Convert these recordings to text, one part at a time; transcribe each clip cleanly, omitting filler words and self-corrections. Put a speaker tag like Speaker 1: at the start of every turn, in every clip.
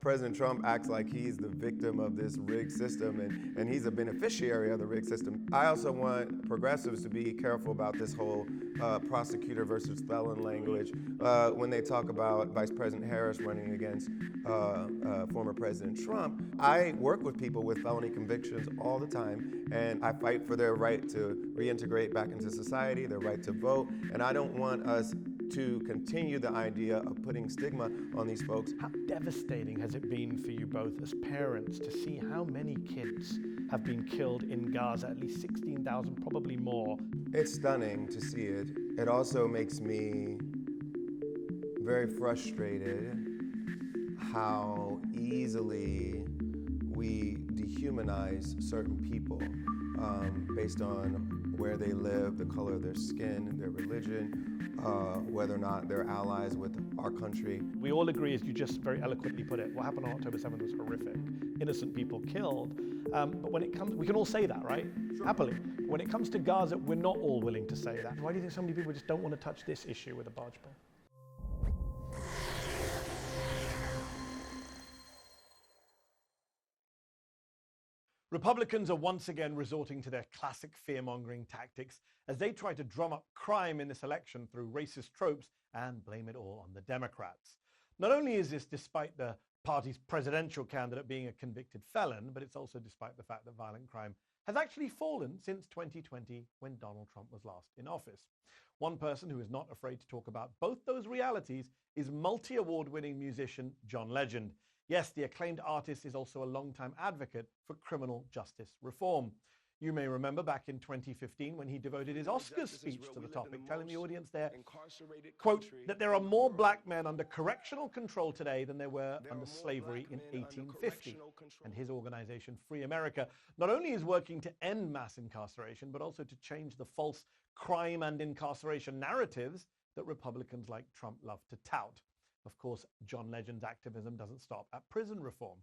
Speaker 1: President Trump acts like he's the victim of this rigged system and he's a beneficiary of the rigged system. I also want progressives to be careful about this whole prosecutor versus felon language when they talk about Vice President Harris running against former President Trump. I work with people with felony convictions all the time, and I fight for their right to reintegrate back into society, their right to vote, and I don't want us to continue the idea of putting stigma on these folks.
Speaker 2: How devastating has it been for you both as parents to see how many kids have been killed in Gaza, at least 16,000, probably more?
Speaker 1: It's stunning to see it. It also makes me very frustrated how easily we dehumanize certain people based on where they live, the color of their skin, their religion, whether or not they're allies with our country.
Speaker 2: We all agree, as you just very eloquently put it, what happened on October 7th was horrific. Innocent people killed. But when it comes, we can all say that, right? Sure. Happily. When it comes to Gaza, we're not all willing to say that. Why do you think so many people just don't want to touch this issue with a barge pole? Republicans are once again resorting to their classic fear-mongering tactics as they try to drum up crime in this election through racist tropes and blame it all on the Democrats. Not only is this despite the party's presidential candidate being a convicted felon, but it's also despite the fact that violent crime has actually fallen since 2020 when Donald Trump was last in office. One person who is not afraid to talk about both those realities is multi-award-winning musician John Legend. Yes, the acclaimed artist is also a longtime advocate for criminal justice reform. You may remember back in 2015 when he devoted his Oscars speech to the topic, telling the audience there, quote, that there are more black men under correctional control today than there were under slavery in 1850. And his organization, Free America, not only is working to end mass incarceration, but also to change the false crime and incarceration narratives that Republicans like Trump love to tout. Of course, John Legend's activism doesn't stop at prison reform.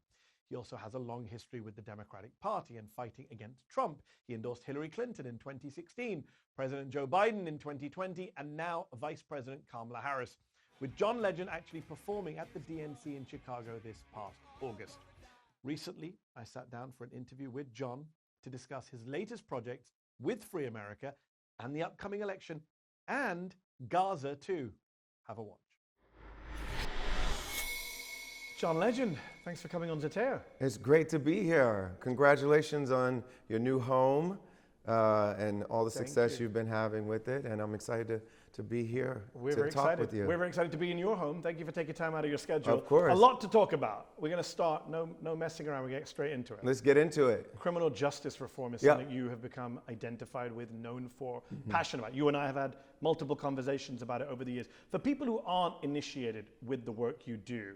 Speaker 2: He also has a long history with the Democratic Party and fighting against Trump. He endorsed Hillary Clinton in 2016, President Joe Biden in 2020, and now Vice President Kamala Harris, with John Legend actually performing at the DNC in Chicago this past August. Recently, I sat down for an interview with John to discuss his latest projects with Free America and the upcoming election, and Gaza too. Have a watch. John Legend, thanks for coming on Zateo.
Speaker 1: It's great to be here. Congratulations on your new home and all the success you've been having with it. And I'm excited to be here to talk with you.
Speaker 2: We're very excited to be in your home. Thank you for taking time out of your schedule.
Speaker 1: Of course.
Speaker 2: A lot to talk about. We're going to start, no messing around, we're going to get straight into it.
Speaker 1: Let's get into it.
Speaker 2: Criminal justice reform is something you have become identified with, known for, passionate about. You and I have had multiple conversations about it over the years. For people who aren't initiated with the work you do,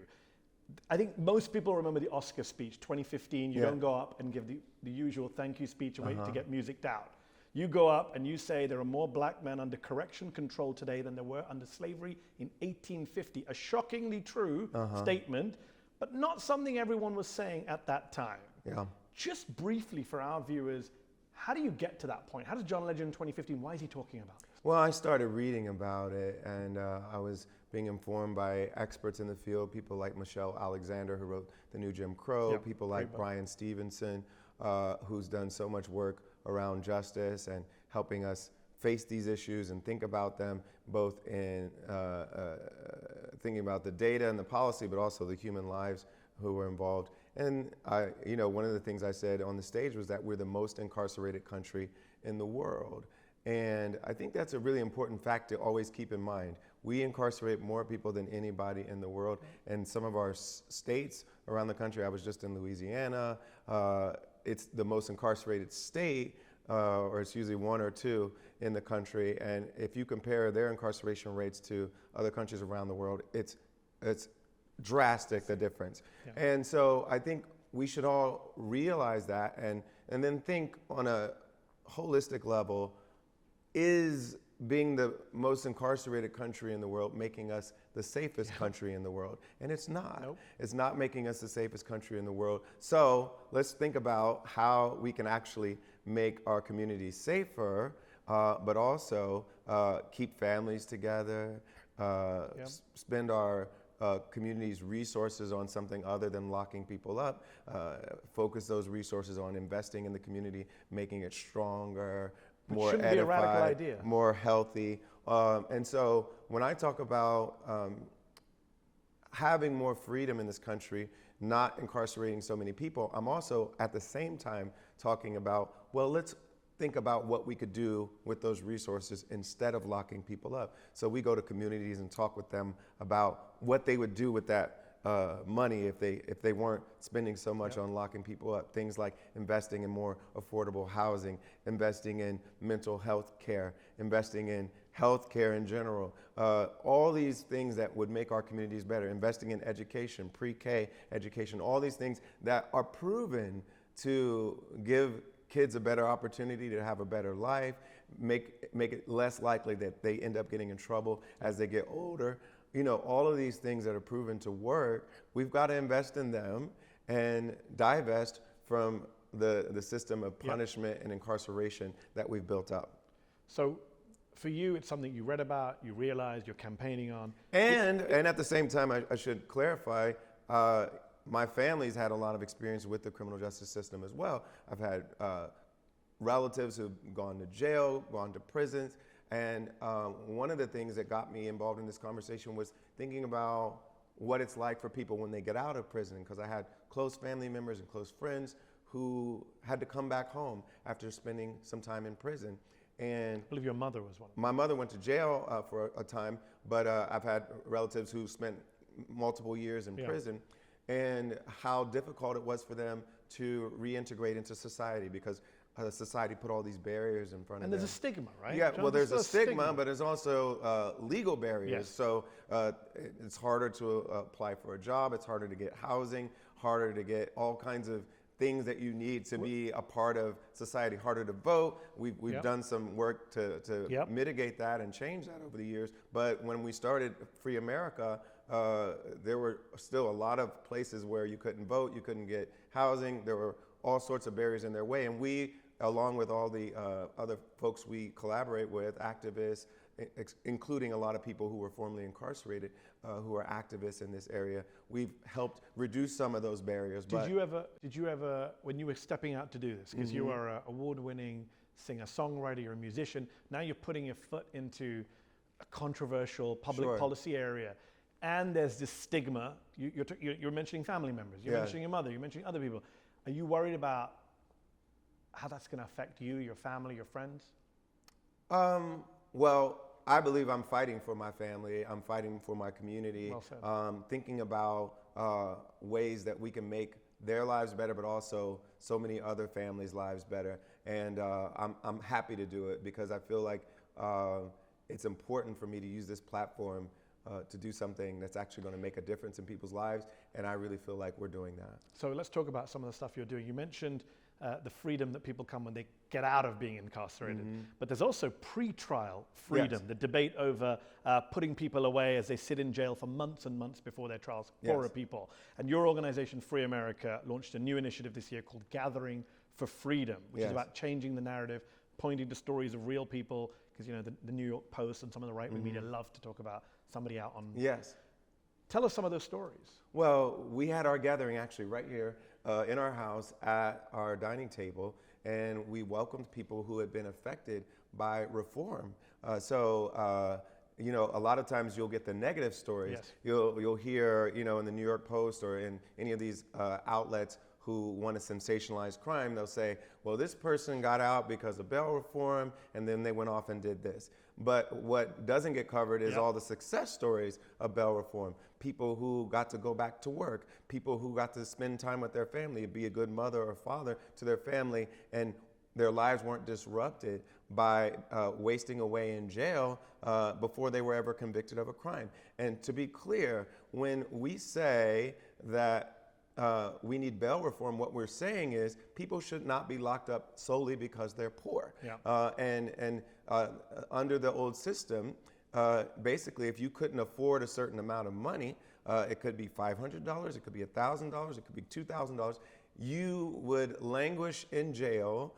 Speaker 2: I think most people remember the Oscar speech, 2015. You don't go up and give the usual thank you speech and wait to get musicked out. You go up and you say there are more black men under correction control today than there were under slavery in 1850. A shockingly true statement, but not something everyone was saying at that time.
Speaker 1: Yeah.
Speaker 2: Just briefly for our viewers, how do you get to that point? How does John Legend in 2015, why is he talking about this?
Speaker 1: Well, I started reading about it, and I was being informed by experts in the field, people like Michelle Alexander, who wrote The New Jim Crow, people like Brian Stevenson, who's done so much work around justice and helping us face these issues and think about them, both in thinking about the data and the policy, but also the human lives who were involved. And one of the things I said on the stage was that we're the most incarcerated country in the world. And I think that's a really important fact to always keep in mind. We incarcerate more people than anybody in the world. And some of our states around the country, I was just in Louisiana, it's the most incarcerated state, or it's usually one or two in the country. And if you compare their incarceration rates to other countries around the world, it's drastic, the difference. Yeah. And so I think we should all realize that and then think on a holistic level, is being the most incarcerated country in the world making us the safest country in the world? And it's not. Nope. It's not making us the safest country in the world. So let's think about how we can actually make our communities safer, but also keep families together, spend our communities' resources on something other than locking people up, focus those resources on investing in the community, making it stronger, more
Speaker 2: shouldn't be a radical
Speaker 1: edified,
Speaker 2: idea.
Speaker 1: more healthy. And so when I talk about having more freedom in this country, not incarcerating so many people, I'm also at the same time talking about, well, let's think about what we could do with those resources instead of locking people up. So we go to communities and talk with them about what they would do with that money if they weren't spending so much on locking people up. Things like investing in more affordable housing, investing in mental health care, investing in health care in general, all these things that would make our communities better, investing in education, pre-K education, all these things that are proven to give kids a better opportunity to have a better life, make it less likely that they end up getting in trouble as they get older. You know, all of these things that are proven to work, we've got to invest in them and divest from the system of punishment and incarceration that we've built up.
Speaker 2: So for you, it's something you read about, you realized, you're campaigning on.
Speaker 1: And at the same time, I should clarify, my family's had a lot of experience with the criminal justice system as well. I've had relatives who've gone to jail, gone to prisons, and one of the things that got me involved in this conversation was thinking about what it's like for people when they get out of prison, because I had close family members and close friends who had to come back home after spending some time in prison. And
Speaker 2: I believe your mother was one.
Speaker 1: My mother went to jail for a time, but I've had relatives who spent multiple years in prison, and how difficult it was for them to reintegrate into society because society put all these barriers in front of them.
Speaker 2: And there's a stigma, right?
Speaker 1: Yeah, well, there's a stigma, but there's also legal barriers.
Speaker 2: Yes.
Speaker 1: So it's harder to apply for a job, it's harder to get housing, harder to get all kinds of things that you need to be a part of society, harder to vote. We've done some work to mitigate that and change that over the years. But when we started Free America, there were still a lot of places where you couldn't vote, you couldn't get housing. There were all sorts of barriers in their way. And we, along with all the other folks we collaborate with, activists, including a lot of people who were formerly incarcerated, who are activists in this area, we've helped reduce some of those barriers.
Speaker 2: Did you ever, when you were stepping out to do this, because you are an award-winning singer-songwriter, you're a musician, now you're putting your foot into a controversial public policy area, and there's this stigma. You're mentioning family members, you're mentioning your mother, you're mentioning other people. Are you worried about how that's going to affect you, your family, your friends?
Speaker 1: Well, I believe I'm fighting for my family. I'm fighting for my community.
Speaker 2: Well said.
Speaker 1: Thinking about ways that we can make their lives better, but also so many other families' lives better. And I'm happy to do it because I feel like it's important for me to use this platform to do something that's actually going to make a difference in people's lives, and I really feel like we're doing that.
Speaker 2: So let's talk about some of the stuff you're doing. You mentioned the freedom that people come when they get out of being incarcerated, but there's also pre-trial freedom, the debate over putting people away as they sit in jail for months and months before their trials, poorer people. And your organization, Free America, launched a new initiative this year called Gathering for Freedom, which is about changing the narrative, pointing to stories of real people, because you know the New York Post and some of the right-wing media love to talk about somebody out on. Tell us some of those stories.
Speaker 1: Well, we had our gathering actually right here in our house at our dining table, and we welcomed people who had been affected by reform. You know, a lot of times you'll get the negative stories. You'll hear, you know, in the New York Post or in any of these outlets who want to sensationalize crime, they'll say, well, this person got out because of bail reform, and then they went off and did this. But what doesn't get covered is all the success stories of bail reform. People who got to go back to work, people who got to spend time with their family, be a good mother or father to their family, and their lives weren't disrupted by wasting away in jail before they were ever convicted of a crime. And to be clear, when we say that we need bail reform, what we're saying is people should not be locked up solely because they're poor. Under the old system, basically, if you couldn't afford a certain amount of money, it could be $500, it could be $1,000, it could be $2,000, you would languish in jail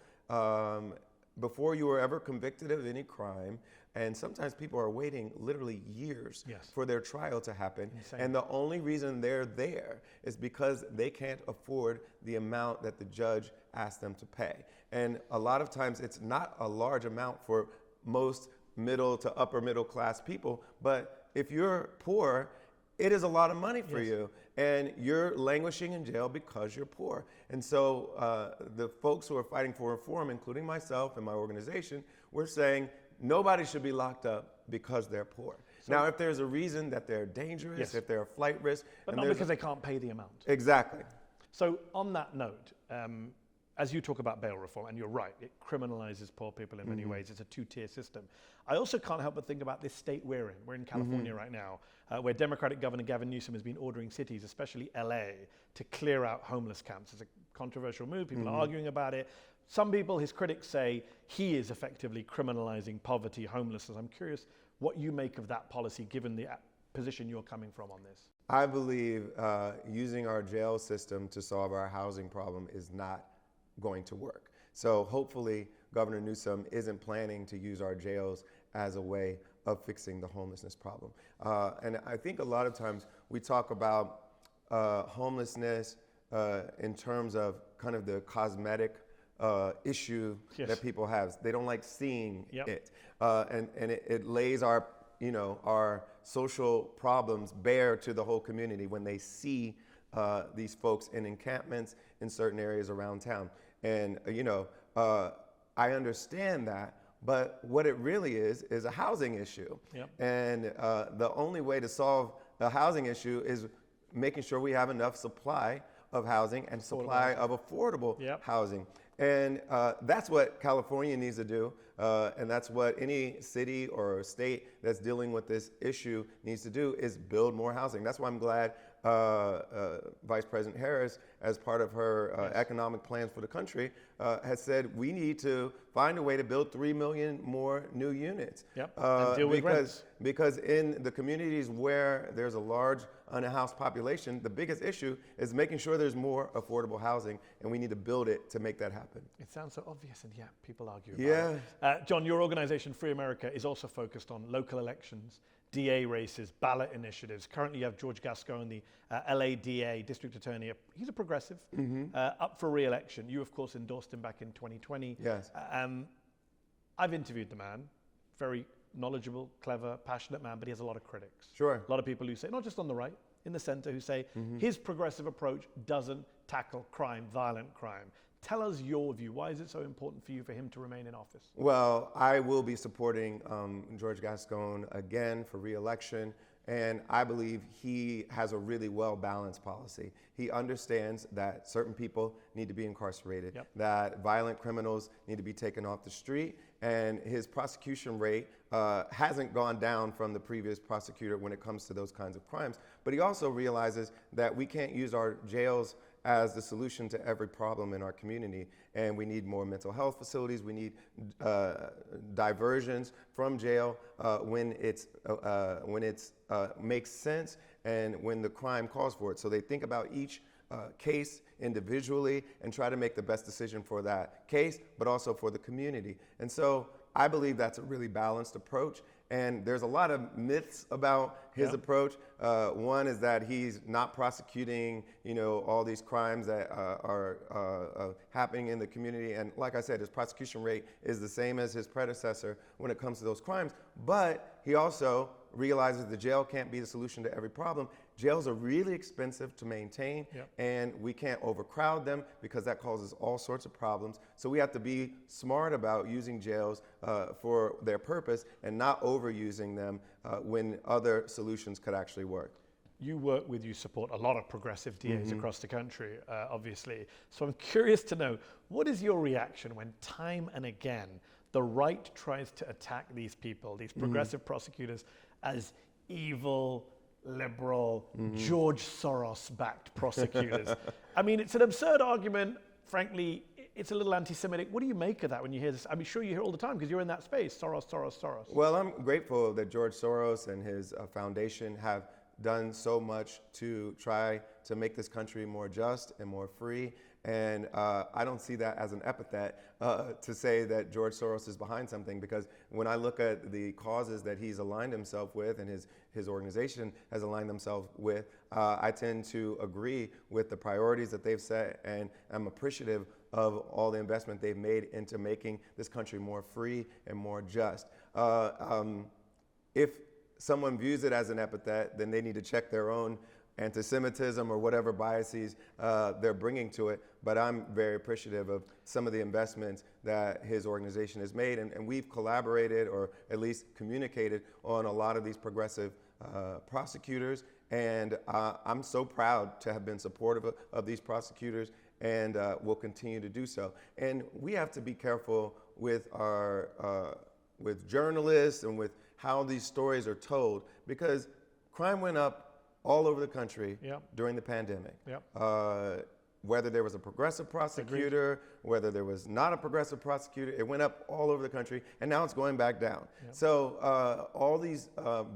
Speaker 1: before you were ever convicted of any crime, And sometimes people are waiting literally years
Speaker 2: Yes.
Speaker 1: for their trial to happen.
Speaker 2: Insane.
Speaker 1: And the only reason they're there is because they can't afford the amount that the judge asked them to pay. And a lot of times it's not a large amount for most middle to upper middle class people, but if you're poor, it is a lot of money for you, and you're languishing in jail because you're poor. And so the folks who are fighting for reform, including myself and my organization, we're saying nobody should be locked up because they're poor. Now, if there's a reason that they're dangerous, if they're a flight risk.
Speaker 2: But not because they can't pay the amount.
Speaker 1: Exactly.
Speaker 2: So on that note, as you talk about bail reform, and you're right, it criminalizes poor people in many ways. It's a two-tier system. I also can't help but think about this state we're in. We're in California right now, where Democratic Governor Gavin Newsom has been ordering cities, especially LA, to clear out homeless camps. It's a controversial move. People are arguing about it. Some people, his critics, say he is effectively criminalizing poverty, homelessness. I'm curious what you make of that policy, given the position you're coming from on this.
Speaker 1: I believe using our jail system to solve our housing problem is not going to work. So hopefully Governor Newsom isn't planning to use our jails as a way of fixing the homelessness problem. And I think a lot of times we talk about homelessness in terms of kind of the cosmetic issue that people have. They don't like seeing it. And it lays our social problems bare to the whole community when they see these folks in encampments in certain areas around town. And, I understand that, but what it really is a housing issue. And the only way to solve a housing issue is making sure we have enough supply of housing and supply of affordable housing. And that's what California needs to do. And that's what any city or state that's dealing with this issue needs to do, is build more housing. That's why I'm glad Vice President Harris, as part of her economic plans for the country, has said we need to find a way to build 3 million more new units.
Speaker 2: And deal with rents.
Speaker 1: Because in the communities where there's a large unhoused population, the biggest issue is making sure there's more affordable housing, and we need to build it to make that happen.
Speaker 2: It sounds so obvious, and yet people argue about it. John, your organization, Free America, is also focused on local elections, DA races, ballot initiatives. Currently, you have George Gascon, the LA DA, district attorney. He's a progressive, up for re-election. You, of course, endorsed him back in 2020.
Speaker 1: Yes.
Speaker 2: I've interviewed the man, very knowledgeable, clever, passionate man, but he has a lot of critics.
Speaker 1: Sure.
Speaker 2: A lot of people who say, not just on the right, in the center, who say his progressive approach doesn't tackle crime, violent crime. Tell us your view. Why is it so important for you for him to remain in office?
Speaker 1: Well, I will be supporting George Gascon again for re-election, and I believe he has a really well-balanced policy. He understands that certain people need to be incarcerated, that violent criminals need to be taken off the street, and his prosecution rate hasn't gone down from the previous prosecutor when it comes to those kinds of crimes. But he also realizes that we can't use our jails as the solution to every problem in our community. And we need more mental health facilities. We need diversions from jail when it makes sense and when the crime calls for it. So they think about each case individually and try to make the best decision for that case, but also for the community. And so I believe that's a really balanced approach. And there's a lot of myths about his approach. One is that he's not prosecuting, all these crimes that are happening in the community. And like I said, his prosecution rate is the same as his predecessor when it comes to those crimes. But he also realizes the jail can't be the solution to every problem. Jails are really expensive to maintain, and we can't overcrowd them because that causes all sorts of problems. So we have to be smart about using jails for their purpose and not overusing them when other solutions could actually work.
Speaker 2: You support a lot of progressive DAs across the country, obviously. So I'm curious to know, what is your reaction when time and again the right tries to attack these people, these progressive prosecutors, as evil, liberal, George Soros-backed prosecutors? I mean, it's an absurd argument. Frankly, it's a little anti-Semitic. What do you make of that when you hear this? I'm sure you hear it all the time because you're in that space. Soros, Soros, Soros.
Speaker 1: Well, I'm grateful that George Soros and his foundation have done so much to try to make this country more just and more free. And I don't see that as an epithet to say that George Soros is behind something, because when I look at the causes that he's aligned himself with and his organization has aligned themselves with, I tend to agree with the priorities that they've set, and I'm appreciative of all the investment they've made into making this country more free and more just. If someone views it as an epithet, then they need to check their own anti-Semitism or whatever biases they're bringing to it. But I'm very appreciative of some of the investments that his organization has made. And we've collaborated, or at least communicated, on a lot of these progressive prosecutors. And I'm so proud to have been supportive of these prosecutors, and will continue to do so. And we have to be careful with with journalists and with how these stories are told, because crime went up all over the country during the pandemic. Whether there was a progressive prosecutor, whether there was not a progressive prosecutor, it went up all over the country, and now it's going back down. So all these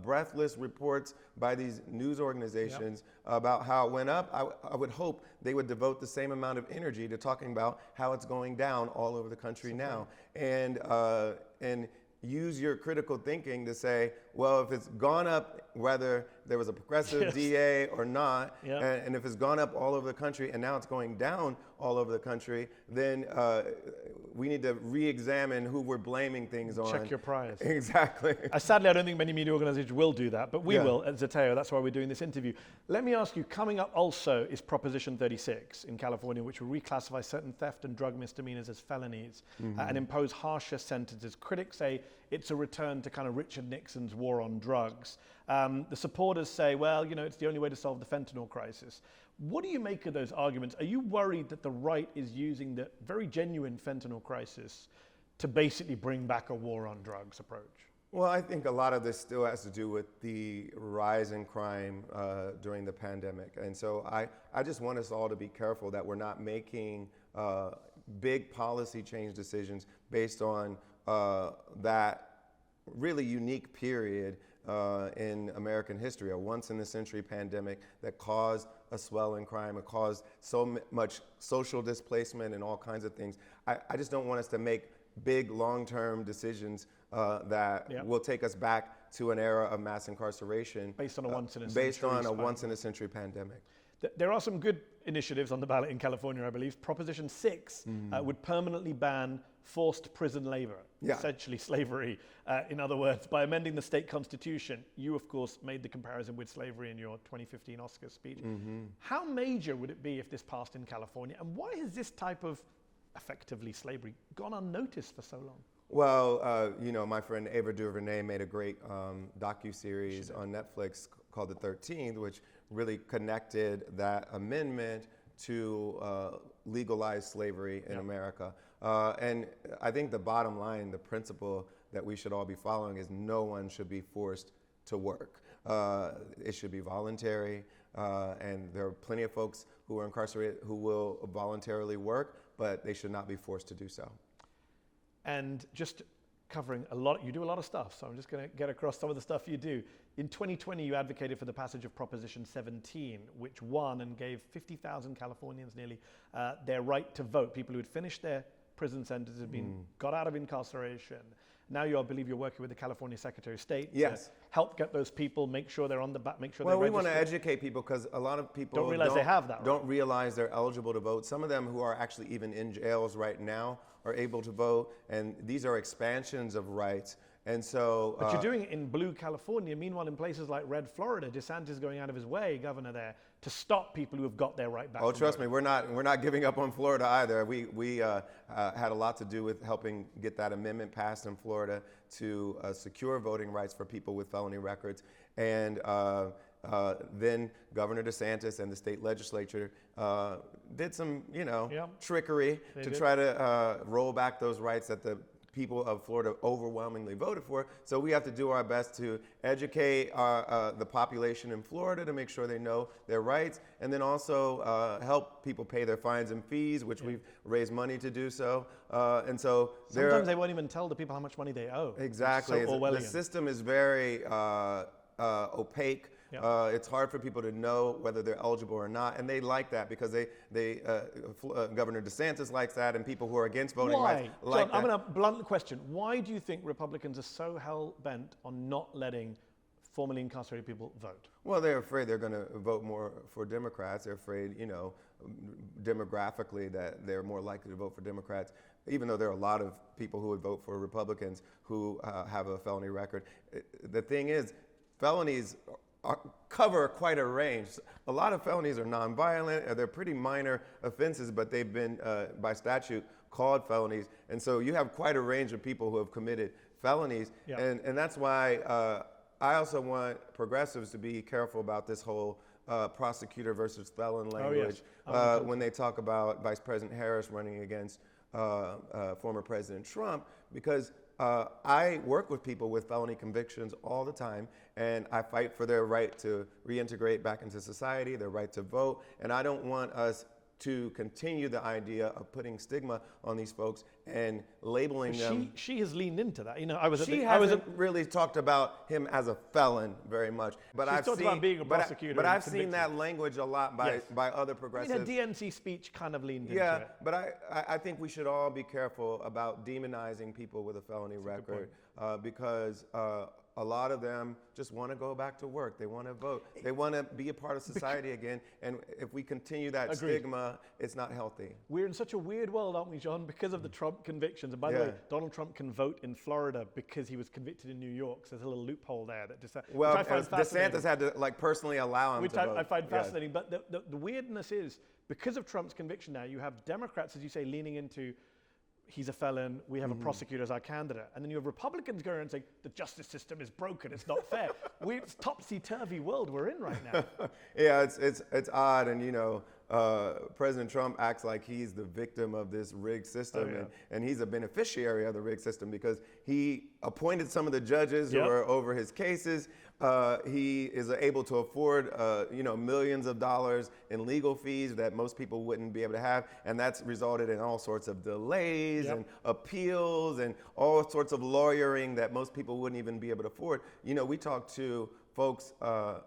Speaker 1: breathless reports by these news organizations about how it went up, I would hope they would devote the same amount of energy to talking about how it's going down all over the country now. And use your critical thinking to say, well, if it's gone up, whether there was a progressive DA or not, and if it's gone up all over the country and now it's going down all over the country, then we need to re-examine who we're blaming things on.
Speaker 2: Check your priors.
Speaker 1: Exactly.
Speaker 2: Sadly, I don't think many media organizations will do that, but we will at Zeteo. That's why we're doing this interview. Let me ask you, coming up also is Proposition 36 in California, which will reclassify certain theft and drug misdemeanors as felonies and impose harsher sentences. Critics say it's a return to kind of Richard Nixon's war on drugs. The supporters say, well, you know, it's the only way to solve the fentanyl crisis. What do you make of those arguments? Are you worried that the right is using the very genuine fentanyl crisis to basically bring back a war on drugs approach?
Speaker 1: Well, I think a lot of this still has to do with the rise in crime during the pandemic. And so I just want us all to be careful that we're not making big policy change decisions based on that really unique period in American history, a once-in-a-century pandemic that caused a swell in crime, it caused so much social displacement and all kinds of things. I just don't want us to make big long-term decisions that will take us back to an era of mass incarceration.
Speaker 2: Based on a once-in-a-century
Speaker 1: pandemic.
Speaker 2: There are some good initiatives on the ballot in California, I believe. Proposition 6 would permanently ban forced prison labor, essentially slavery. In other words, by amending the state constitution, you, of course, made the comparison with slavery in your 2015 Oscar speech. How major would it be if this passed in California? And why has this type of, effectively, slavery gone unnoticed for so long?
Speaker 1: Well, you know, my friend Ava DuVernay made a great docuseries on Netflix called The 13th, which really connected that amendment to legalize slavery in America. And I think the bottom line, the principle that we should all be following is no one should be forced to work. It should be voluntary, and there are plenty of folks who are incarcerated who will voluntarily work, but they should not be forced to do so.
Speaker 2: And just covering a lot, you do a lot of stuff, so I'm just going to get across some of the stuff you do. In 2020, you advocated for the passage of Proposition 17, which won and gave 50,000 Californians nearly their right to vote, people who had finished their prison sentences, had been got out of incarceration. Now I believe you're working with the California Secretary of State to help get those people, make sure they're on the back, make sure they're registered.
Speaker 1: Well, we want to educate people because a lot of people
Speaker 2: don't realize they have that right.
Speaker 1: Don't realize they're eligible to vote. Some of them who are actually even in jails right now are able to vote, and these are expansions of rights. And so,
Speaker 2: but you're doing it in blue California. Meanwhile, in places like red Florida, DeSantis is going out of his way, governor there, to stop people who have got their right back.
Speaker 1: Oh, trust me, we're not giving up on Florida either. We had a lot to do with helping get that amendment passed in Florida to secure voting rights for people with felony records. And then Governor DeSantis and the state legislature did some, trickery to try to roll back those rights that the people of Florida overwhelmingly voted for. So we have to do our best to educate the population in Florida to make sure they know their rights, and then also help people pay their fines and fees, which we've raised money to do so. And so
Speaker 2: sometimes they won't even tell the people how much money they owe.
Speaker 1: Exactly.
Speaker 2: So
Speaker 1: the system is very opaque. It's hard for people to know whether they're eligible or not, and they like that because Governor DeSantis likes that, and people who are against voting rights like
Speaker 2: John,
Speaker 1: that.
Speaker 2: I'm going to blunt the question. Why do you think Republicans are so hell-bent on not letting formerly incarcerated people vote?
Speaker 1: Well, they're afraid they're going to vote more for Democrats. They're afraid, demographically that they're more likely to vote for Democrats, even though there are a lot of people who would vote for Republicans who have a felony record. The thing is, felonies cover quite a range. A lot of felonies are nonviolent, they're pretty minor offenses, but they've been, by statute, called felonies. And so you have quite a range of people who have committed felonies. And that's why I also want progressives to be careful about this whole prosecutor versus felon language when they talk about Vice President Harris running against former President Trump, because I work with people with felony convictions all the time, and I fight for their right to reintegrate back into society, their right to vote, and I don't want us to continue the idea of putting stigma on these folks and labeling them.
Speaker 2: She has leaned into that.
Speaker 1: She hasn't really talked about him as a felon very much. But
Speaker 2: She's talked about being a prosecutor.
Speaker 1: But I've seen that language a lot by other progressives.
Speaker 2: Her DNC speech kind of leaned into it.
Speaker 1: Yeah, but I think we should all be careful about demonizing people with a felony record because a lot of them just want to go back to work. They want to vote. They want to be a part of society again. And if we continue that stigma, it's not healthy.
Speaker 2: We're in such a weird world, aren't we, John? Because of the Trump convictions. And by the way, Donald Trump can vote in Florida because he was convicted in New York. So there's a little loophole there that
Speaker 1: DeSantis had to personally allow him to vote.
Speaker 2: Which I find fascinating. But the weirdness is, because of Trump's conviction now, you have Democrats, as you say, leaning into he's a felon, we have a prosecutor as our candidate. And then you have Republicans going around and saying, the justice system is broken, it's not fair. It's topsy-turvy world we're in right now.
Speaker 1: Yeah, it's odd, and President Trump acts like he's the victim of this rigged system, and he's a beneficiary of the rigged system because he appointed some of the judges who are over his cases. He is able to afford, millions of dollars in legal fees that most people wouldn't be able to have, and that's resulted in all sorts of delays and appeals and all sorts of lawyering that most people wouldn't even be able to afford. We talk to folks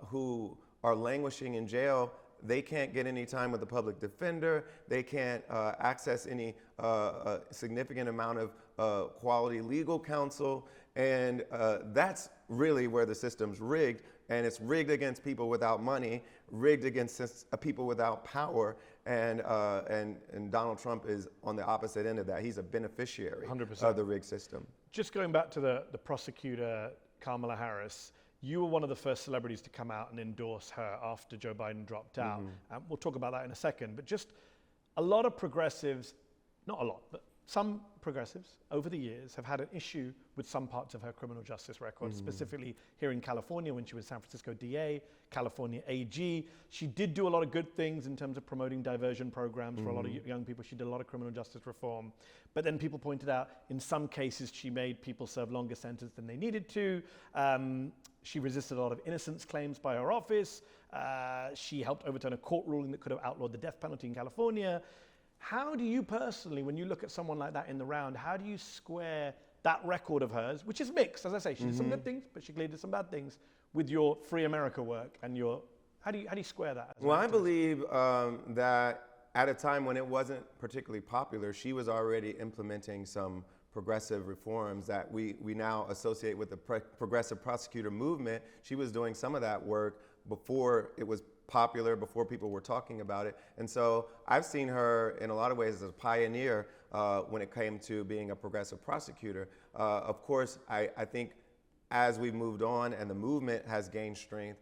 Speaker 1: who are languishing in jail. They can't get any time with the public defender. They can't access any significant amount of quality legal counsel. And that's really where the system's rigged. And it's rigged against people without money, rigged against people without power. And Donald Trump is on the opposite end of that. He's a beneficiary
Speaker 2: 100%.
Speaker 1: Of the rigged system.
Speaker 2: Just going back to the prosecutor, Kamala Harris, you were one of the first celebrities to come out and endorse her after Joe Biden dropped out. We'll talk about that in a second. But just a lot of progressives, not a lot, but some progressives over the years have had an issue with some parts of her criminal justice record, specifically here in California when she was San Francisco DA, California AG. She did do a lot of good things in terms of promoting diversion programs for a lot of young people. She did a lot of criminal justice reform. But then people pointed out in some cases she made people serve longer sentences than they needed to. She resisted a lot of innocence claims by her office. She helped overturn a court ruling that could have outlawed the death penalty in California. How do you personally, when you look at someone like that in the round, how do you square that record of hers, which is mixed, as I say, she did some good things, but she clearly did some bad things, with your Free America work and your, how do you square that?
Speaker 1: Well, I believe that at a time when it wasn't particularly popular, she was already implementing some progressive reforms that we now associate with the progressive prosecutor movement. She was doing some of that work before it was popular, before people were talking about it. And so I've seen her in a lot of ways as a pioneer when it came to being a progressive prosecutor. Of course, I think as we've moved on and the movement has gained strength,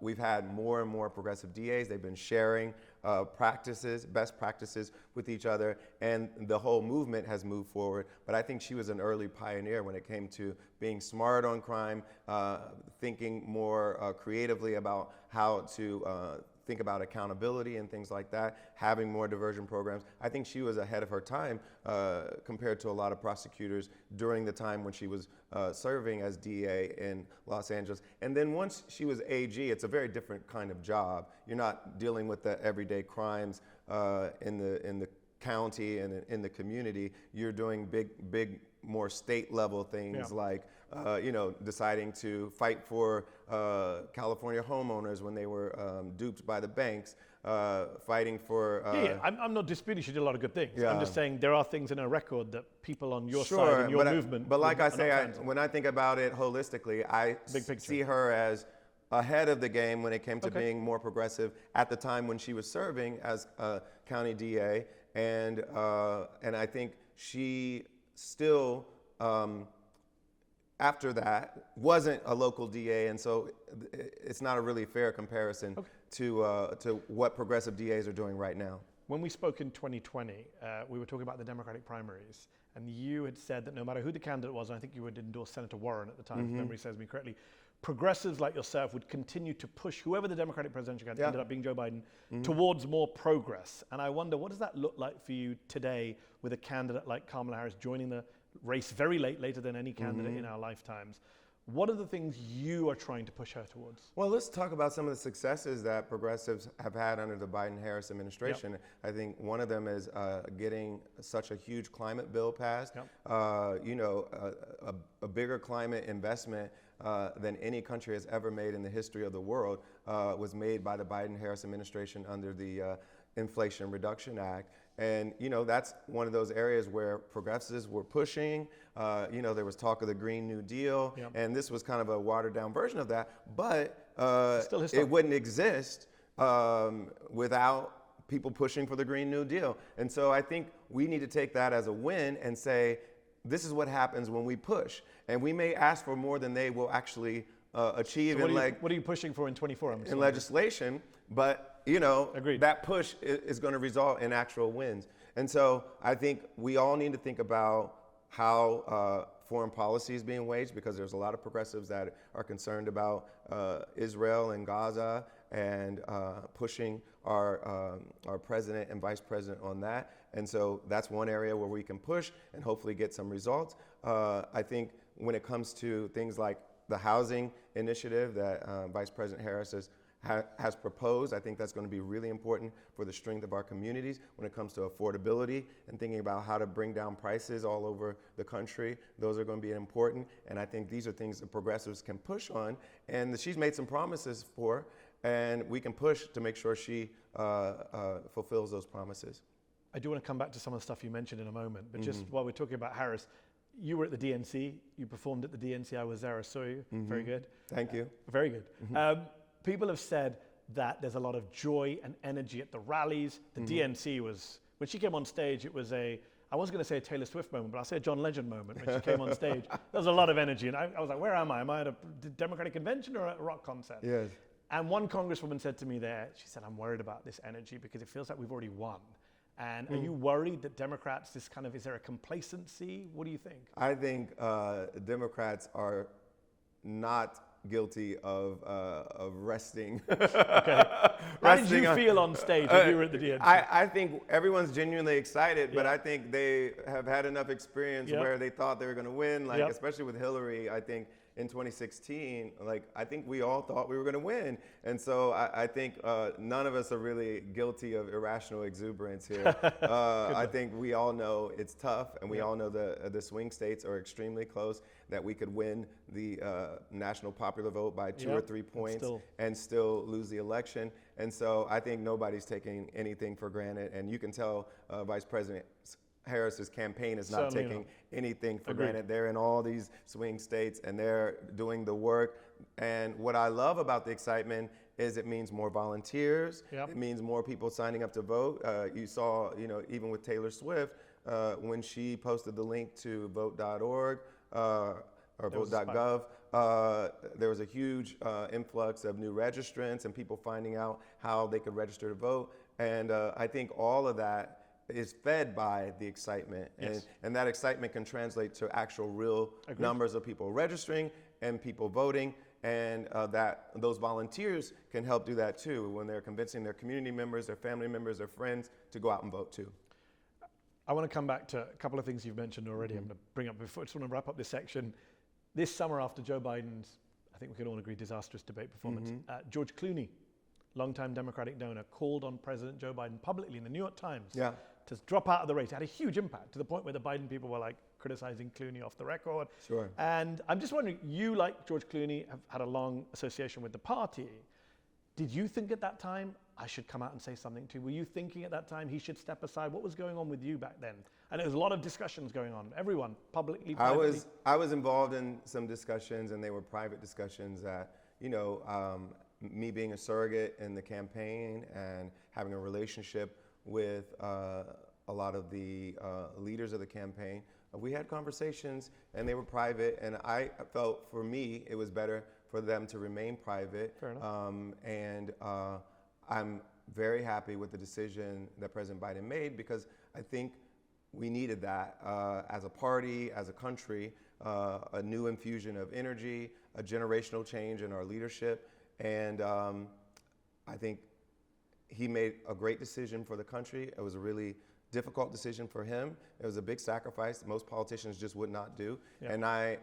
Speaker 1: we've had more and more progressive DAs. They've been sharing best practices with each other, and the whole movement has moved forward. But I think she was an early pioneer when it came to being smart on crime, thinking more creatively about how to think about accountability and things like that, having more diversion programs. I think she was ahead of her time compared to a lot of prosecutors during the time when she was serving as DA in Los Angeles. And then once she was AG, it's a very different kind of job. You're not dealing with the everyday crimes in the county and in the community, you're doing big, more state level things like, deciding to fight for California homeowners when they were duped by the banks, fighting for...
Speaker 2: I'm not disputing she did a lot of good things.
Speaker 1: Yeah.
Speaker 2: I'm just saying there are things in her record that people on your
Speaker 1: Sure,
Speaker 2: side and your movement...
Speaker 1: But like I say, when I think about it holistically, I see her as ahead of the game when it came to being more progressive at the time when she was serving as a county DA, and I think she still, after that, wasn't a local DA, and so it's not a really fair comparison to what progressive DAs are doing right now.
Speaker 2: When we spoke in 2020, we were talking about the Democratic primaries, and you had said that no matter who the candidate was, and I think you would endorse Senator Warren at the time, if memory serves me correctly, progressives like yourself would continue to push whoever the Democratic presidential candidate ended up being Joe Biden towards more progress. And I wonder, what does that look like for you today with a candidate like Kamala Harris joining the race very late, later than any candidate in our lifetimes? What are the things you are trying to push her towards?
Speaker 1: Well, let's talk about some of the successes that progressives have had under the Biden-Harris administration. I think one of them is getting such a huge climate bill passed. A bigger climate investment than any country has ever made in the history of the world was made by the Biden-Harris administration under the Inflation Reduction Act. And, that's one of those areas where progressives were pushing. There was talk of the Green New Deal, and this was kind of a watered down version of that, but it wouldn't exist without people pushing for the Green New Deal. And so I think we need to take that as a win and say, this is what happens when we push. And we may ask for more than they will actually achieve.
Speaker 2: So what are you pushing for in 24?
Speaker 1: In legislation, but
Speaker 2: Agreed.
Speaker 1: that push is going to result in actual wins. And so I think we all need to think about how foreign policy is being waged, because there's a lot of progressives that are concerned about Israel and Gaza and pushing our president and vice president on that. And so that's one area where we can push and hopefully get some results. I think when it comes to things like the housing initiative that Vice President Harris has proposed, I think that's going to be really important for the strength of our communities when it comes to affordability and thinking about how to bring down prices all over the country. Those are going to be important, and I think these are things that progressives can push on, and she's made some promises for, and we can push to make sure she fulfills those promises.
Speaker 2: I do want to come back to some of the stuff you mentioned in a moment, but just while we're talking about Harris, you were at the DNC, you performed at the DNC, I was there, I saw you, very good.
Speaker 1: Thank you.
Speaker 2: Very good. People have said that there's a lot of joy and energy at the rallies. The DNC was, when she came on stage, it was I was going to say a Taylor Swift moment, but I'll say a John Legend moment when she came on stage. There was a lot of energy, and I was like, where am I? Am I at a Democratic convention or at a rock concert?
Speaker 1: Yes.
Speaker 2: And one congresswoman said to me there, she said, I'm worried about this energy because it feels like we've already won. And are you worried that Democrats, is there a complacency? What do you think?
Speaker 1: I think Democrats are not guilty of resting.
Speaker 2: How did you feel on stage when you were at the DNC?
Speaker 1: I think everyone's genuinely excited, but I think they have had enough experience where they thought they were going to win, especially with Hillary. I think in 2016, I think we all thought we were going to win. And so I think none of us are really guilty of irrational exuberance here. I think we all know it's tough, and we all know the swing states are extremely close, that we could win the national popular vote by 2 or 3 points and still lose the election. And so I think nobody's taking anything for granted. And you can tell Vice President Harris's campaign is not taking anything for granted. They're in all these swing states and they're doing the work. And what I love about the excitement is it means more volunteers. It means more people signing up to vote. You saw, even with Taylor Swift, when she posted the link to vote.org or vote.gov, there was a huge influx of new registrants and people finding out how they could register to vote. And I think all of that is fed by the excitement. And that excitement can translate to actual real numbers of people registering and people voting, and that those volunteers can help do that too when they're convincing their community members, their family members, their friends to go out and vote too.
Speaker 2: I want to come back to a couple of things you've mentioned already. I'm going to bring up before. I just want to wrap up this section. This summer, after Joe Biden's, I think we can all agree, disastrous debate performance, George Clooney longtime Democratic donor, called on President Joe Biden publicly in the New York Times to drop out of the race. It had a huge impact to the point where the Biden people were like criticizing Clooney off the record.
Speaker 1: Sure.
Speaker 2: And I'm just wondering, you, like George Clooney, have had a long association with the party. Did you think at that time, I should come out and say something too? Were you thinking at that time he should step aside? What was going on with you back then? And there was a lot of discussions going on. Everyone, publicly, privately.
Speaker 1: I was involved in some discussions, and they were private discussions that, you know, me being a surrogate in the campaign and having a relationship with a lot of the leaders of the campaign, we had conversations, and they were private, and I felt for me it was better for them to remain private.
Speaker 2: Fair enough.
Speaker 1: And I'm very happy with the decision that President Biden made, because I think we needed that as a party, as a country, a new infusion of energy, a generational change in our leadership. And I think he made a great decision for the country. It was a really difficult decision for him. It was a big sacrifice that most politicians just would not do. Yeah. And I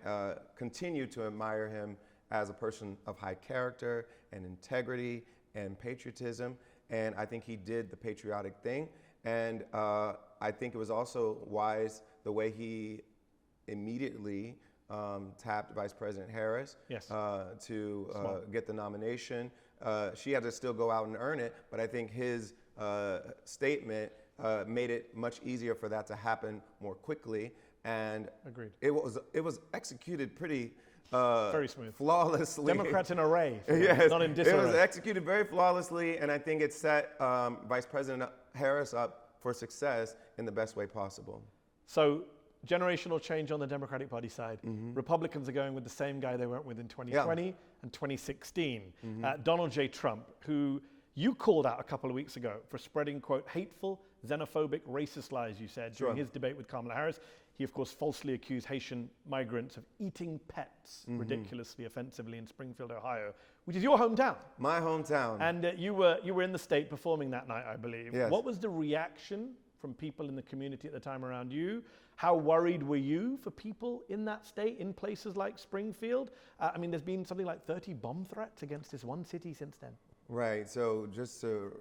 Speaker 1: continue to admire him as a person of high character and integrity and patriotism. And I think he did the patriotic thing. And I think it was also wise the way he immediately tapped Vice President Harris to get the nomination. She had to still go out and earn it, but I think his statement made it much easier for that to happen more quickly. And
Speaker 2: agreed.
Speaker 1: It was executed pretty
Speaker 2: very smooth,
Speaker 1: flawlessly.
Speaker 2: Democrats in array,
Speaker 1: yes,
Speaker 2: not in disarray.
Speaker 1: It was executed very flawlessly, and I think it set Vice President Harris up for success in the best way possible.
Speaker 2: So, generational change on the Democratic Party side. Mm-hmm. Republicans are going with the same guy they went with in 2020 and 2016. Mm-hmm. Donald J. Trump, who you called out a couple of weeks ago for spreading, quote, hateful, xenophobic, racist lies, you said, during his debate with Kamala Harris. He, of course, falsely accused Haitian migrants of eating pets ridiculously, offensively in Springfield, Ohio, which is your hometown.
Speaker 1: My hometown.
Speaker 2: And you were in the state performing that night, I believe.
Speaker 1: Yes.
Speaker 2: What was the reaction from people in the community at the time around you? How worried were you for people in that state, in places like Springfield? I mean, there's been something like 30 bomb threats against this one city since then.
Speaker 1: Right. So just to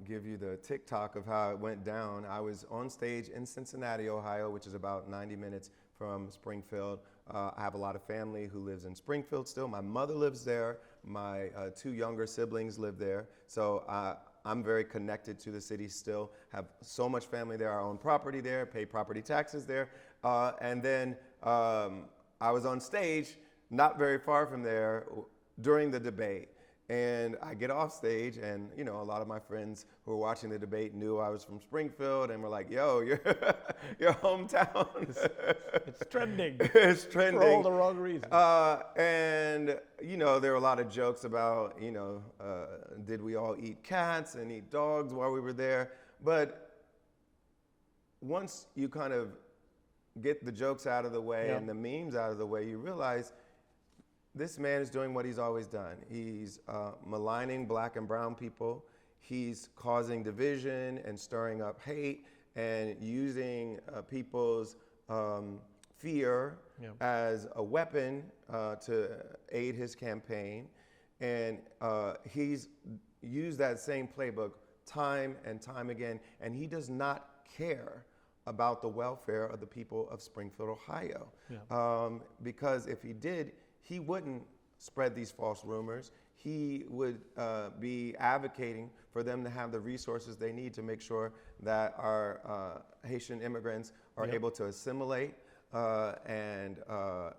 Speaker 1: give you the tick-tock of how it went down, I was on stage in Cincinnati, Ohio, which is about 90 minutes from Springfield. I have a lot of family who lives in Springfield still. My mother lives there. My two younger siblings live there. So I'm very connected to the city still. Have so much family there. I own property there, pay property taxes there. And then I was on stage, not very far from there, during the debate. And I get off stage, and a lot of my friends who were watching the debate knew I was from Springfield, and were like, "Yo, your hometown."
Speaker 2: It's trending.
Speaker 1: It's trending
Speaker 2: for all the wrong reasons.
Speaker 1: And there were a lot of jokes about did we all eat cats and eat dogs while we were there? But once you kind of get the jokes out of the way and the memes out of the way, you realize this man is doing what he's always done. He's maligning black and brown people. He's causing division and stirring up hate and using people's fear as a weapon to aid his campaign. And he's used that same playbook time and time again. And he does not care about the welfare of the people of Springfield, Ohio. Because if he did, he wouldn't spread these false rumors. He would be advocating for them to have the resources they need to make sure that our Haitian immigrants are able to assimilate and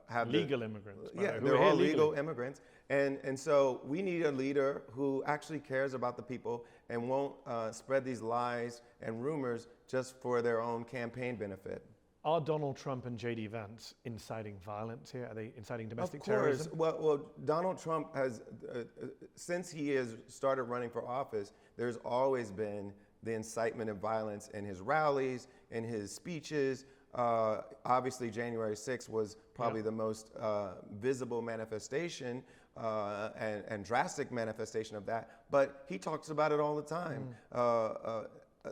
Speaker 1: have
Speaker 2: legal immigrants.
Speaker 1: They're all legal immigrants. And so we need a leader who actually cares about the people and won't spread these lies and rumors just for their own campaign benefit.
Speaker 2: Are Donald Trump and JD Vance inciting violence here? Are they inciting domestic terrorism?
Speaker 1: Of course. Well, Donald Trump has, since he has started running for office, there's always been the incitement of violence in his rallies, in his speeches. Obviously, January 6th was probably the most visible manifestation and drastic manifestation of that. But he talks about it all the time.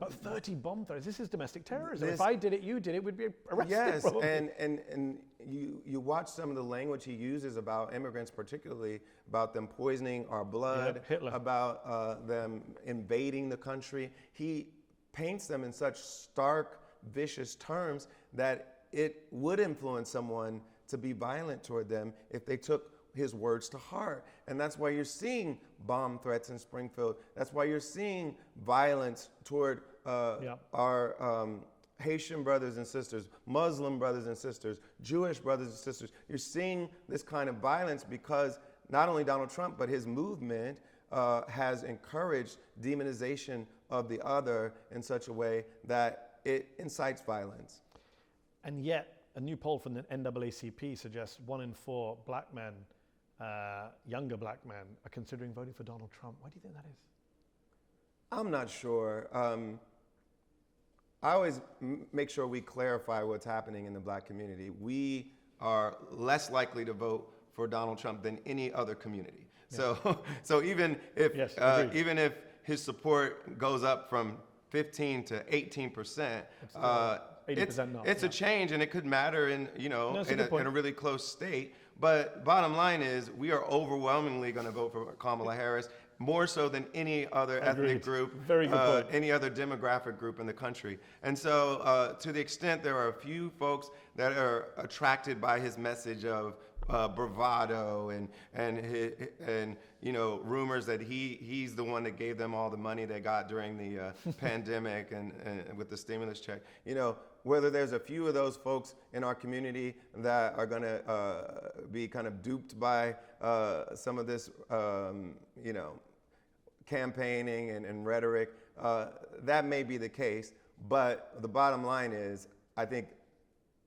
Speaker 2: But 30 bomb threats, this is domestic terrorism. If I did it, you did it, we'd be arrested.
Speaker 1: Yes,
Speaker 2: probably.
Speaker 1: and you watch some of the language he uses about immigrants, particularly about them poisoning our blood, about them invading the country. He paints them in such stark, vicious terms that it would influence someone to be violent toward them if they took his words to heart. And that's why you're seeing bomb threats in Springfield. That's why you're seeing violence toward our Haitian brothers and sisters, Muslim brothers and sisters, Jewish brothers and sisters. You're seeing this kind of violence because not only Donald Trump, but his movement has encouraged demonization of the other in such a way that it incites violence.
Speaker 2: And yet, a new poll from the NAACP suggests 1 in 4 black men, younger black men, are considering voting for Donald Trump. Why do you think that is?
Speaker 1: I'm not sure. I always make sure we clarify what's happening in the black community. We are less likely to vote for Donald Trump than any other community. Yeah. So even if his support goes up from 15 to 18%, it's a change, and it could matter in a really close state. But bottom line is, we are overwhelmingly going to vote for Kamala Harris, more so than any other ethnic group, any other demographic group in the country. And so to the extent there are a few folks that are attracted by his message of bravado and rumors that he's the one that gave them all the money they got during the pandemic and with the stimulus check, whether there's a few of those folks in our community that are going to be kind of duped by some of this, campaigning and rhetoric, that may be the case. But the bottom line is, I think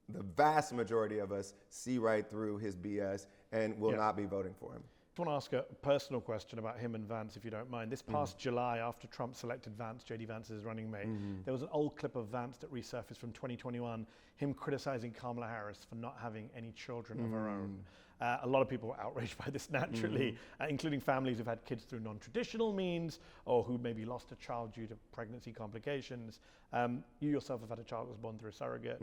Speaker 1: the vast majority of us see right through his BS and will not be voting for him.
Speaker 2: I want to ask a personal question about him and Vance, if you don't mind. This past July, after Trump selected Vance, JD Vance as his running mate, there was an old clip of Vance that resurfaced from 2021, him criticizing Kamala Harris for not having any children of her own. A lot of people were outraged by this naturally, including families who've had kids through non-traditional means or who maybe lost a child due to pregnancy complications. You yourself have had a child that was born through a surrogate.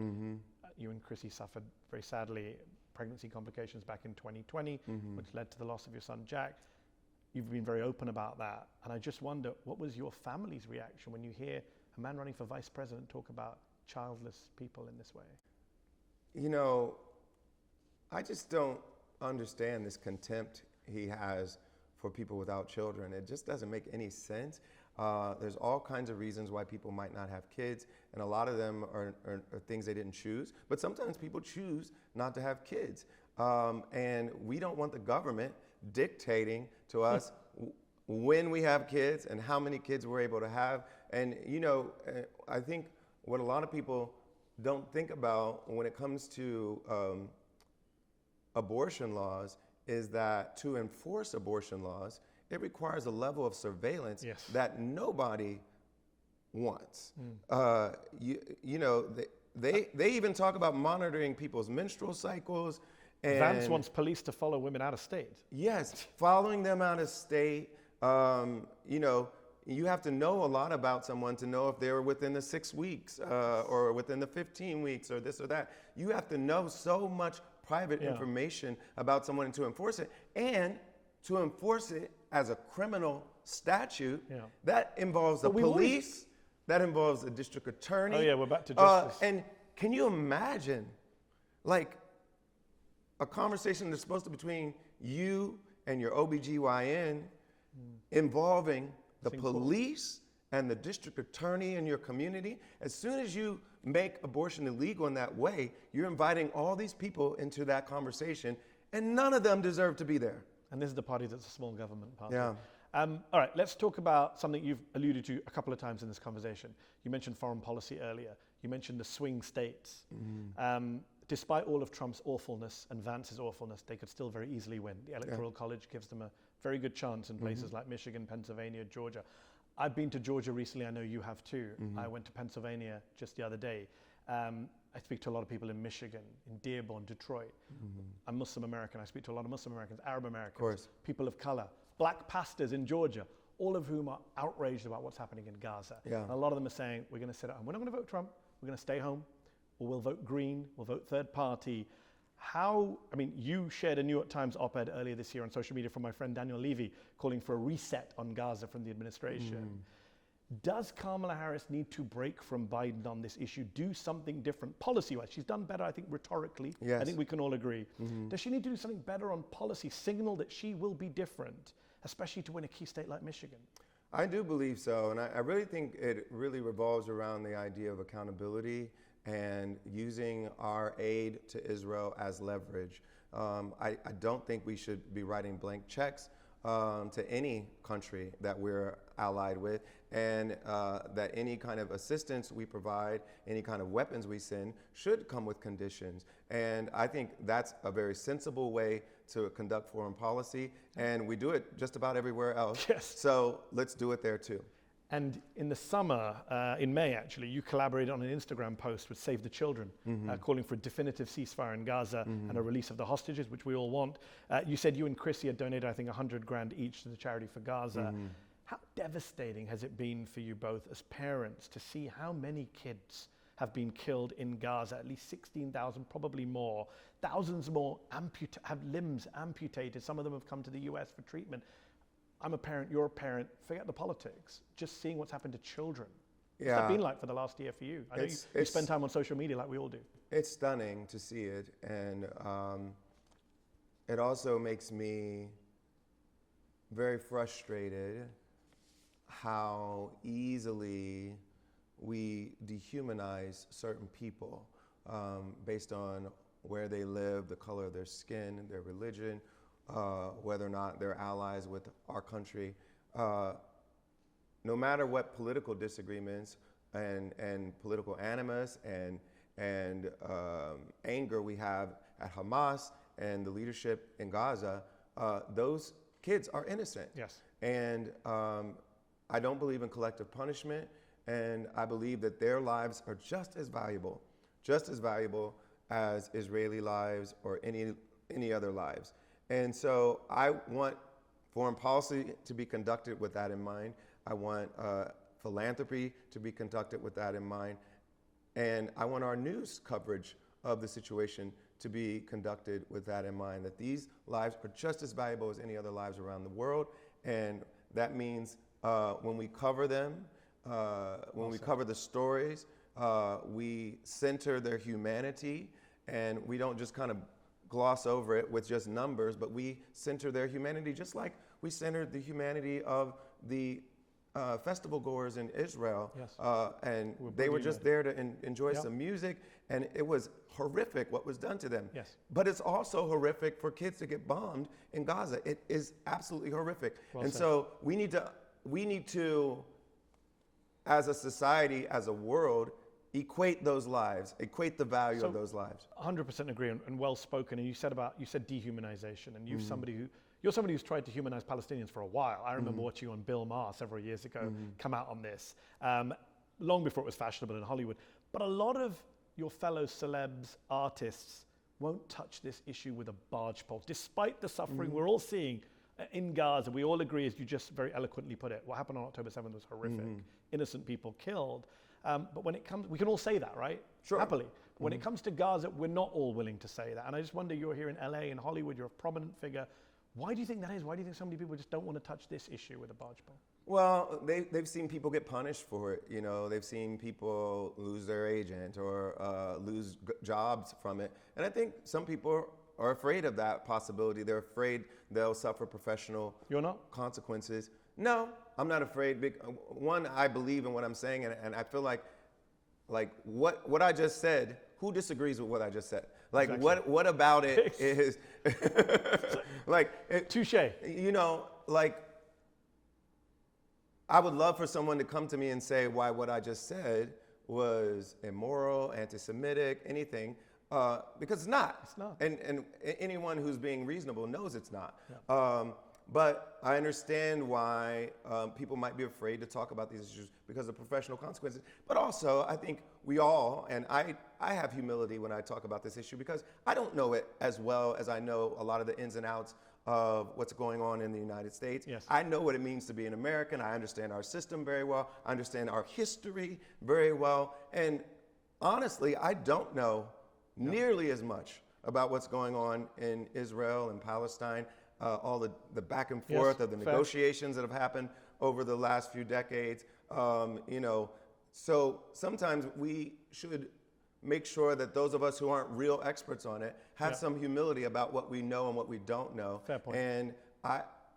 Speaker 2: You and Chrissy suffered very sadly pregnancy complications back in 2020, which led to the loss of your son, Jack. You've been very open about that. And I just wonder, what was your family's reaction when you hear a man running for vice president talk about childless people in this way?
Speaker 1: I just don't understand this contempt he has for people without children. It just doesn't make any sense. There's all kinds of reasons why people might not have kids, and a lot of them are things they didn't choose. But sometimes people choose not to have kids. And we don't want the government dictating to us when we have kids and how many kids we're able to have. And, I think what a lot of people don't think about when it comes to abortion laws is that to enforce abortion laws, it requires a level of surveillance that nobody wants. They even talk about monitoring people's menstrual cycles. And
Speaker 2: Vance wants police to follow women out of state.
Speaker 1: Yes, following them out of state. You have to know a lot about someone to know if they were within the 6 weeks or within the 15 weeks or this or that. You have to know so much private information about someone to enforce it. And to enforce it as a criminal statute, that involves the police, that involves the district attorney.
Speaker 2: Oh yeah, we're back to justice.
Speaker 1: And can you imagine, like, a conversation that's supposed to be between you and your OBGYN involving the police and the district attorney in your community? As soon as you make abortion illegal in that way, you're inviting all these people into that conversation, and none of them deserve to be there.
Speaker 2: And this is the party that's a small government party.
Speaker 1: Yeah.
Speaker 2: All right, let's talk about something you've alluded to a couple of times in this conversation. You mentioned foreign policy earlier. You mentioned the swing states. Despite all of Trump's awfulness and Vance's awfulness, they could still very easily win. The Electoral College gives them a very good chance in places like Michigan, Pennsylvania, Georgia. I've been to Georgia recently. I know you have too. I went to Pennsylvania just the other day. I speak to a lot of people in Michigan, in Dearborn, Detroit. I'm Muslim American. I speak to a lot of Muslim Americans, Arab Americans, people of color, black pastors in Georgia, all of whom are outraged about what's happening in Gaza.
Speaker 1: Yeah.
Speaker 2: And a lot of them are saying, we're going to sit at home. We're not going to vote Trump. We're going to stay home, or we'll vote Green, we'll vote third party. You shared a New York Times op-ed earlier this year on social media from my friend Daniel Levy calling for a reset on Gaza from the administration. Does Kamala Harris need to break from Biden on this issue, do something different policy-wise? She's done better, I think, rhetorically.
Speaker 1: Yes.
Speaker 2: I think we can all agree. Does she need to do something better on policy, signal that she will be different, especially to win a key state like Michigan?
Speaker 1: I do believe so, and I really think it really revolves around the idea of accountability and using our aid to Israel as leverage. I don't think we should be writing blank checks to any country that we're allied with, and that any kind of assistance we provide, any kind of weapons we send, should come with conditions. And I think that's a very sensible way to conduct foreign policy, and we do it just about everywhere else.
Speaker 2: Yes.
Speaker 1: So let's do it there too.
Speaker 2: And in the summer, in May actually, you collaborated on an Instagram post with Save the Children, calling for a definitive ceasefire in Gaza and a release of the hostages, which we all want. You said you and Chrissy had donated, I think, $100,000 each to the charity for Gaza. How devastating has it been for you both as parents to see how many kids have been killed in Gaza? At least 16,000, probably more. Thousands more have limbs amputated. Some of them have come to the US for treatment. I'm a parent, you're a parent, forget the politics. Just seeing what's happened to children. What's that been like for the last year for you? I know you spend time on social media like we all do.
Speaker 1: It's stunning to see it, and it also makes me very frustrated how easily we dehumanize certain people based on where they live, the color of their skin, their religion, whether or not they're allies with our country. No matter what political disagreements and political animus and anger we have at Hamas and the leadership in Gaza, those kids are innocent.
Speaker 2: Yes.
Speaker 1: And I don't believe in collective punishment, and I believe that their lives are just as valuable as Israeli lives or any other lives. And so I want foreign policy to be conducted with that in mind. I want philanthropy to be conducted with that in mind. And I want our news coverage of the situation to be conducted with that in mind, that these lives are just as valuable as any other lives around the world. And that means when we cover them, when we cover the stories, we center their humanity, and we don't just kind of gloss over it with just numbers, but we center their humanity just like we centered the humanity of the festival goers in Israel.
Speaker 2: Yes.
Speaker 1: And they were just there to enjoy some music, and it was horrific what was done to them.
Speaker 2: Yes.
Speaker 1: But it's also horrific for kids to get bombed in Gaza. It is absolutely horrific.
Speaker 2: Well
Speaker 1: and
Speaker 2: said.
Speaker 1: so we need to, as a society, as a world, equate those lives, equate the value of those lives.
Speaker 2: 100% agree, and well spoken. And you said dehumanization, and you're somebody who's tried to humanize Palestinians for a while. I remember watching you on Bill Maher several years ago come out on this, long before it was fashionable in Hollywood. But a lot of your fellow celebs, artists, won't touch this issue with a barge pole, despite the suffering we're all seeing in Gaza. We all agree, as you just very eloquently put it, what happened on October 7th was horrific. Innocent people killed. But when it comes, we can all say that, right?
Speaker 1: Sure.
Speaker 2: Happily. But when it comes to Gaza, we're not all willing to say that. And I just wonder, you're here in LA, in Hollywood, you're a prominent figure. Why do you think that is? Why do you think so many people just don't want to touch this issue with a barge pole?
Speaker 1: Well, they've seen people get punished for it. You know, they've seen people lose their agent or lose jobs from it. And I think some people are afraid of that possibility. They're afraid they'll suffer professional
Speaker 2: You're not?
Speaker 1: consequences. No, I'm not afraid. One, I believe in what I'm saying, and I feel like what I just said, who disagrees with what I just said? Like, exactly. what about it is,
Speaker 2: touche.
Speaker 1: You know, like, I would love for someone to come to me and say why what I just said was immoral, anti-Semitic, anything, because it's not.
Speaker 2: It's not.
Speaker 1: And anyone who's being reasonable knows it's not.
Speaker 2: Yeah.
Speaker 1: But I understand why people might be afraid to talk about these issues because of professional consequences. But also, I think we all, and I have humility when I talk about this issue because I don't know it as well as I know a lot of the ins and outs of what's going on in the United States.
Speaker 2: Yes.
Speaker 1: I know what it means to be an American. I understand our system very well. I understand our history very well. And honestly, I don't know nearly as much about what's going on in Israel and Palestine, all the back and forth of the negotiations that have happened over the last few decades. You know, so sometimes we should make sure that those of us who aren't real experts on it have some humility about what we know and what we don't know.
Speaker 2: Fair point.
Speaker 1: And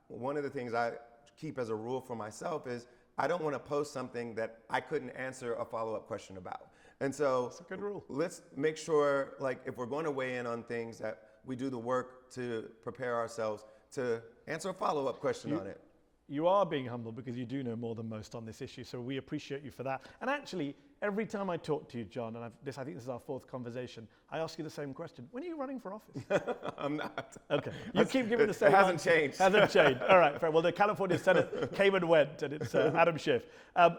Speaker 1: one of the things I keep as a rule for myself is I don't want to post something that I couldn't answer a follow-up question about. And so
Speaker 2: that's a good rule.
Speaker 1: Let's make sure, like, if we're going to weigh in on things, that we do the work to prepare ourselves to answer a follow-up question on it.
Speaker 2: You are being humble because you do know more than most on this issue, so we appreciate you for that. And actually, every time I talk to you, John, and I think this is our fourth conversation, I ask you the same question. When are you running for office?
Speaker 1: I'm not.
Speaker 2: Okay. You keep giving the same
Speaker 1: answer. It hasn't
Speaker 2: answer.
Speaker 1: changed.
Speaker 2: Hasn't changed. All right, fair. Well, the California Senate came and went, and it's Adam Schiff.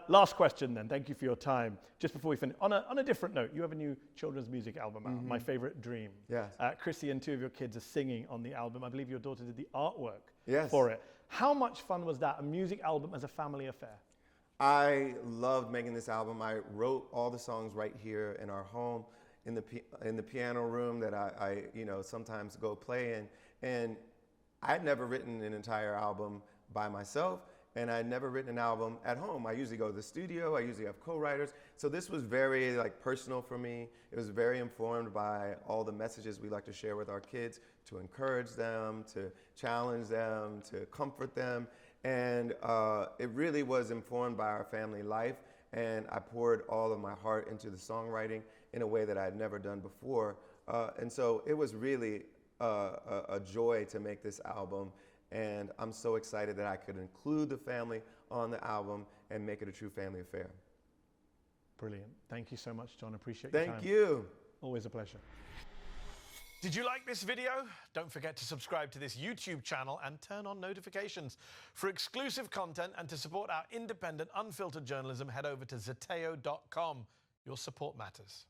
Speaker 2: Last question then. Thank you for your time. Just before we finish, on a different note, you have a new children's music album out, My Favorite Dream.
Speaker 1: Yes.
Speaker 2: Chrissy and two of your kids are singing on the album. I believe your daughter did the artwork
Speaker 1: for
Speaker 2: it. How much fun was that, a music album as a family affair?
Speaker 1: I loved making this album. I wrote all the songs right here in our home, in the piano room that I sometimes go play in. And I'd never written an entire album by myself, and I'd never written an album at home. I usually go to the studio. I usually have co-writers. So this was very personal for me. It was very informed by all the messages we like to share with our kids, to encourage them, to challenge them, to comfort them. And it really was informed by our family life. And I poured all of my heart into the songwriting in a way that I had never done before. And so it was really a joy to make this album. And I'm so excited that I could include the family on the album and make it a true family affair.
Speaker 2: Brilliant. Thank you so much, John. Appreciate your time.
Speaker 1: Thank you.
Speaker 2: Always a pleasure. Did you like this video? Don't forget to subscribe to this YouTube channel and turn on notifications. For exclusive content and to support our independent, unfiltered journalism, head over to zeteo.com. Your support matters.